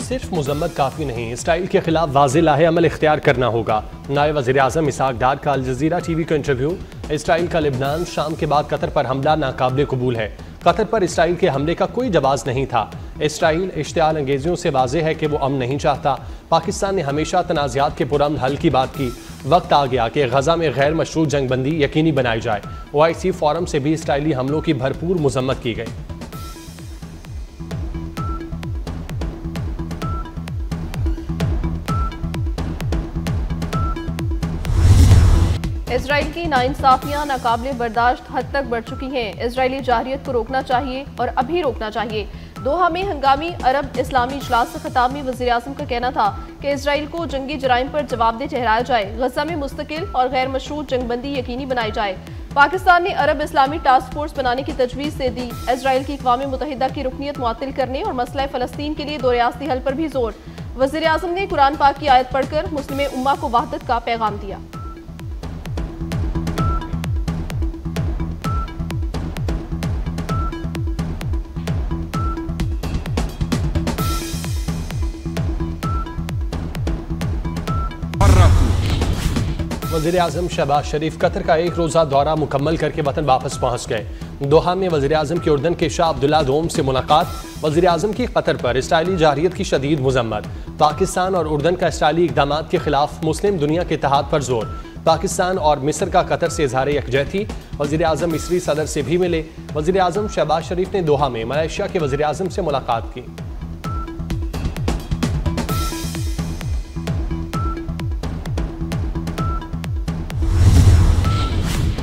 सिर्फ मजम्मत काफ़ी नहीं, इसराइल के खिलाफ वाज़ेह लाहे अमल इख्तियार करना होगा। नायब वज़ीर आज़म इसहाक डार का अल जज़ीरा टीवी का इंटरव्यू। इसराइल का लिबनान शाम के बाद कतर पर हमला नाकाबिले कबूल है। कतर पर इसराइल के हमले का कोई जवाब नहीं था। इसराइल इश्तियाल अंगेजियों से वाज़ेह है कि वो अमन नहीं चाहता। पाकिस्तान ने हमेशा तनाज़ात के पुरअमन हल की बात की। वक्त आ गया कि गजा में गैर मशरूत जंगबंदी यकीनी बनाई जाए। OIC फोरम से भी इसराइली हमलों की भरपूर मजम्मत की गई। इसराइल की नाइंसाफियां नाकाबिले बर्दाश्त हद तक बढ़ चुकी हैं। इसराइली जारहियत को रोकना चाहिए और अभी रोकना चाहिए। दोहा में हंगामी अरब इस्लामी इजलास से खिताब में वज़ीर आज़म का कहना था कि इसराइल को जंगी जराइम पर जवाबदेह ठहराया जाए, गजा में मुस्तकिल और गैर मशरूत जंगबंदी यकीनी बनाई जाए। पाकिस्तान ने अरब इस्लामी टास्क फोर्स बनाने की तजवीज़ दे दी। इसराइल की अक़वाम मुत्तहिदा की रुकनीत मुअत्तल करने और मसला फ़लस्तीन के लिए दो रियासती हल पर भी जोर। वज़ीर आज़म ने कुरान पाक की आयत पढ़कर मुस्लिम उम्मा को वहदत का पैगाम दिया। वज़ीर आज़म शहबाज शरीफ कतर का एक रोज़ा दौरा मुकम्मल करके वतन वापस पहुँच गए। दोहा में वज़ीर आज़म के उर्दन के शाह अब्दुल्ला दोम से मुलाकात। वज़ीर आज़म की कतर पर इसराइली जारहियत की शदीद मजम्मत। पाकिस्तान और उर्दन का इसराइली इक़दामात के खिलाफ मुस्लिम दुनिया के इत्तेहाद पर जोर। पाकिस्तान और मिस्र का कतर से इज़हार यकजहती। वज़ीर आज़म मिस्री सदर से भी मिले। वज़ीर आज़म शहबाज शरीफ ने दोहा में मलेशिया के वज़ीर आज़म से मुलाकात की।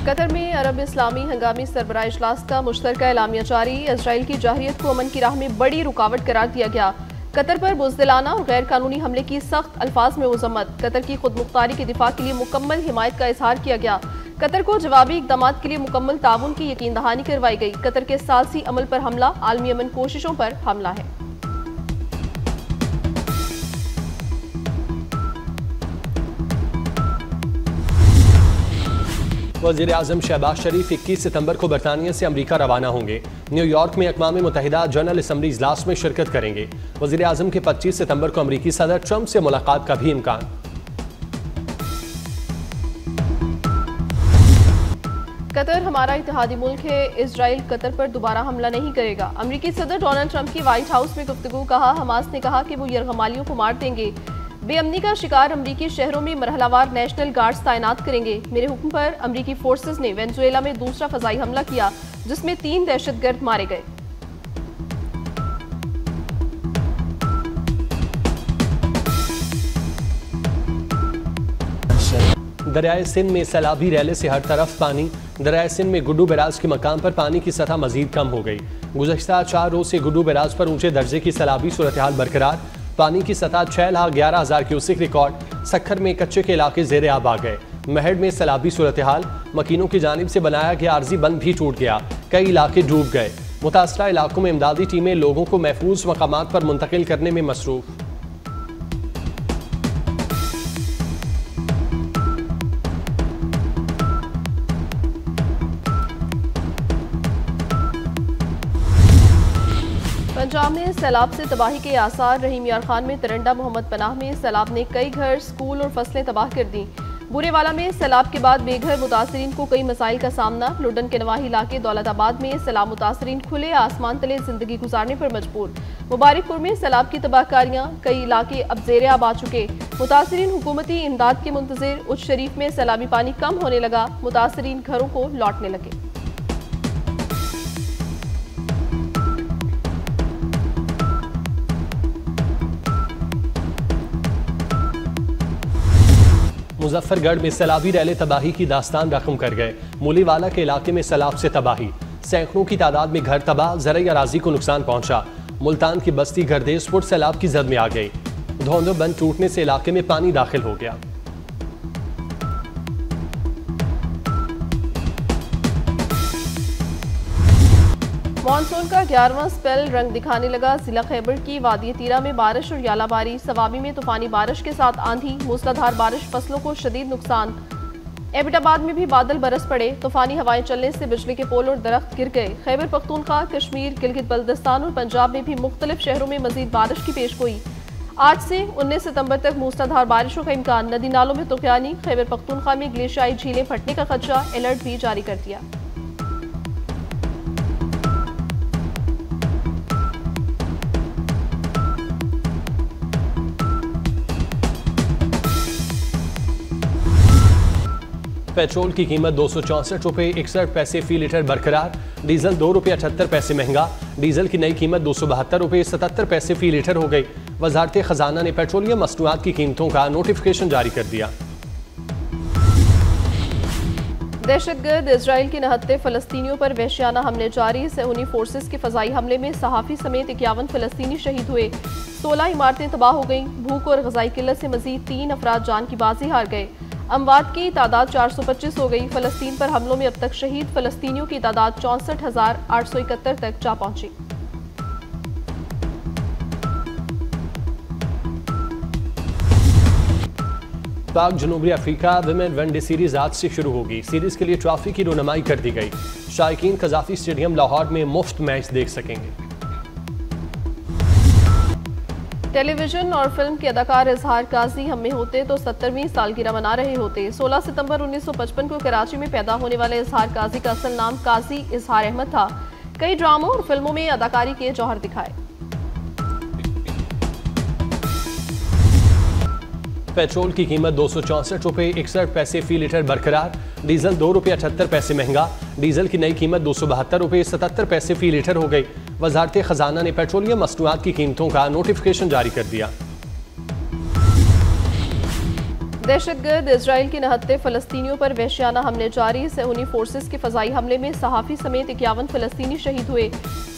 कतर में अरब इस्लामी हंगामी सरबराह इजलास का मुश्तरका एलामिया जारी। इसराइल की जारहियत को अमन की राह में बड़ी रुकावट करार दिया गया। कतर पर बुज़दिलाना और गैर कानूनी हमले की सख्त अल्फाज में मजम्मत। कतर की खुदमुख्तारी के दिफा के लिए मुकम्मल हिमायत का इजहार किया गया। कतर को जवाबी इक़दामात के लिए मुकम्मल ताउन की यकीन दहानी करवाई गई। कतर के सालसी अमल पर हमला आलमी अमन कोशिशों पर हमला है। वज़ीर आज़म शहबाज शरीफ 21 सितंबर को बरतानिया से अमरीका रवाना होंगे। न्यूयॉर्क में अक़वाम मुत्तहिदा जनरल असम्बली इजलास में शिरकत करेंगे। वज़ीर आज़म के 25 सितंबर को अमरीकी सदर ट्रंप से मुलाकात का भी इम्कान। कतर हमारा इत्तेहादी मुल्क है। इसराइल कतर पर दोबारा हमला नहीं करेगा। अमरीकी सदर डोनाल्ड ट्रंप की व्हाइट हाउस में गुफ्तगू। कहा, हमास ने कहा कि वो यरगमालियों को मार देंगे। बेअमनी का शिकार अमरीकी शहरों में मरहलावार नेशनल गार्ड्स तैनात करेंगे। मेरे हुक्म पर अमरीकी फोर्सेस ने वेनेजुएला में दूसरा फजाई हमला किया, जिसमें 3 दहशतगर्द मारे गए। दरियाए सिंध में सैलाबी रैले से हर तरफ पानी। दरियाए सिंध में गुड्डू बैराज के मकाम पर पानी की सतह मजीद कम हो गई। गुज़श्ता 4 रोज से गुड्डू बैराज पर ऊंचे दर्जे की सैलाबी सूरत हाल बरकरार। पानी की सतह 6,11,000 क्यूसिक रिकॉर्ड। सखर में कच्चे के इलाके ज़ेरे आब आ गए। महड में सैलाबी सूरत हाल। मकीनों की जानिब से बनाया गया आर्जी बंद भी टूट गया। कई इलाके डूब गए। मुतासरा इलाकों में इमदादी टीमें लोगों को महफूज मकामात पर मुंतकिल करने में मसरूफ। पंजाब में सैलाब से तबाही के आसार। रहीम यार खान में तरंडा मोहम्मद पनाह में सैलाब ने कई घर, स्कूल और फसलें तबाह कर दी। बुरेवाला में सैलाब के बाद बेघर मुतासरीन को कई मसाइल का सामना। लुडन के नवाही इलाके दौलताबाद में सैलाब मुतासरीन खुले आसमान तले जिंदगी गुजारने पर मजबूर। मुबारकपुर में सैलाब की तबाहकारियां, कई इलाके अब ज़ेरे आब आ चुके। मुतासरीन हुकूमती इमदाद के मुंतज़िर। उच्च शरीफ में सैलाबी पानी कम होने लगा। मुतासरीन घरों को लौटने लगे। मुजफ्फरगढ़ में सैलाबी रैले तबाही की दास्तान रकम कर गए। मूलीवाला के इलाके में सैलाब से तबाही। सैकड़ों की तादाद में घर तबाह। ज़रई अराजी को नुकसान पहुंचा। मुल्तान की बस्ती गर्देशपुर सैलाब की जद में आ गई। धोंधो बंद टूटने से इलाके में पानी दाखिल हो गया। मानसून का 11वां स्पेल रंग दिखाने लगा। जिला खैबर की वादी तीरा में बारिश और यालाबारी। सवाबी में तूफानी बारिश के साथ आंधी। मूसलाधार बारिश फसलों को शदीद नुकसान। एबटाबाद में भी बादल बरस पड़े। तूफानी हवाएं चलने से बिजली के पोल और दरख्त गिर गए। खैबर पख्तूनख्वा, कश्मीर, गिलगित बल्तिस्तान और पंजाब में भी मुख्तलिफ शहरों में मजीद बारिश की पेशगोई। आज से 19 सितंबर तक मूसलाधार बारिशों का इम्कान। नदी नालों में तुगयानी। खैबर पख्तूनख्वा में ग्लेशियाई झीलें फटने का खदशा। अलर्ट भी जारी कर दिया। पेट्रोल की कीमत 264 रुपये 61 पैसे फी लीटर बरकरार। डीजल 2 रुपये 78 पैसे महंगा। डीजल की नई कीमत 272 रुपये 77 पैसे फी लीटर हो गई। वजारत खजाना ने पेट्रोलियम मसनूआत की कीमतों का नोटिफिकेशन जारी कर दिया। दहशतगर्द इजराइल के नहत्ते फलस्तीनियों पर वहशियाना हमले जारी। सहूनी फोर्सेस के फजाई हमले में सहाफ़ी समेत 51 फलस्तीनी शहीद हुए। 16 इमारतें तबाह हो गईं। भूख और ग़ज़ाई किल्लत से मजीद 3 अफराद जान की बाजी हार गए। अमवात की तादाद 425 हो गई। फलस्तीन पर हमलों में अब तक शहीद फलस्तीनियों की तादाद 64,871 तक जा पहुंची। पाक जनूबी अफ्रीका विमेन वनडे सीरीज आज से शुरू होगी। सीरीज के लिए ट्रॉफी की रोनमाई कर दी गई। शायकीन कज़ाफी स्टेडियम लाहौर में मुफ्त मैच देख सकेंगे। टेलीविजन और फिल्म के अदाकार इजहार काजी हम में होते तो 70वीं सालगिरह मना रहे होते। 16 सितंबर 1955 को कराची में पैदा होने वाले इजहार काजी का असल नाम काजी इजहार अहमद था। कई ड्रामों और फिल्मों में अदाकारी के जौहर दिखाए। पेट्रोल की कीमत 264 रुपये 61 पैसे फी लीटर बरकरार। डीजल 2 रुपये 78 पैसे महंगा। डीजल की नई कीमत 272 रुपये 77 पैसे फी लीटर हो गई। वजारत खजाना ने पेट्रोलियम मसनूआत की कीमतों का नोटिफिकेशन जारी कर दिया। दहशतगर्द इजराइल के नहत्ते फलस्तीनियों पर वहशियाना हमले जारी। सहूनी फोर्सेस के फजाई हमले में सहाफ़ी समेत 51 फलस्तीनी शहीद हुए।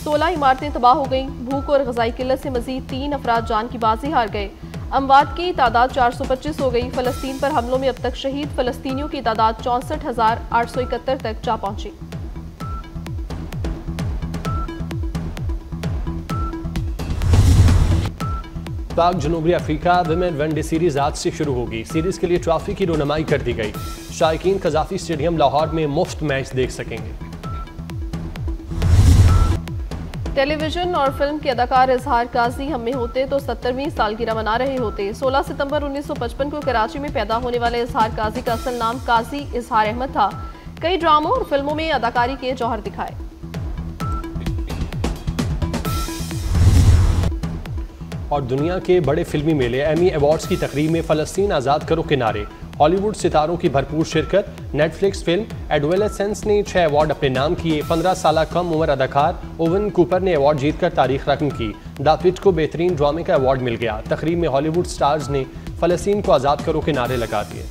16 इमारतें तबाह हो गईं। भूख और ग़ज़ाई किल्लत से मजीद 3 अफराद जान की बाजी हार गए। अमवात की तादाद 425 हो गई। फलस्तीन पर हमलों में अब तक शहीद फलस्तीनियों की तादाद 64,871 तक जा पहुंची। पाक जनूबी अफ्रीका विमेन वनडे सीरीज आज से शुरू होगी। सीरीज के लिए ट्रॉफी की रोनमाई कर दी गई। शायकीन कज़ाफी स्टेडियम लाहौर में मुफ्त मैच देख सकेंगे। टेलीविजन और फिल्म के अदाकार इजहार काजी हम में होते तो 70वीं सालगिरह मना रहे होते। 16 सितंबर 1955 को कराची में पैदा होने वाले इजहार काजी का असल नाम काजी इजहार अहमद था। कई ड्रामों और फिल्मों में अदाकारी के जौहर दिखाए। और दुनिया के बड़े फिल्मी मेले एमी अवार्ड्स की तकरीब में फ़लस्तीन आज़ाद करो के नारे। हॉलीवुड सितारों की भरपूर शिरकत। नेटफ्लिक्स फिल्म एडोलेसेंस ने 6 अवार्ड अपने नाम किए। 15 साल कम उम्र अदाकार ओवन कूपर ने अवार्ड जीतकर तारीख रकम की। द पिट को बेहतरीन ड्रामे का अवार्ड मिल गया। तकरीब में हॉलीवुड स्टार्स ने फ़लस्तीन को आज़ाद करो के नारे लगा दिए।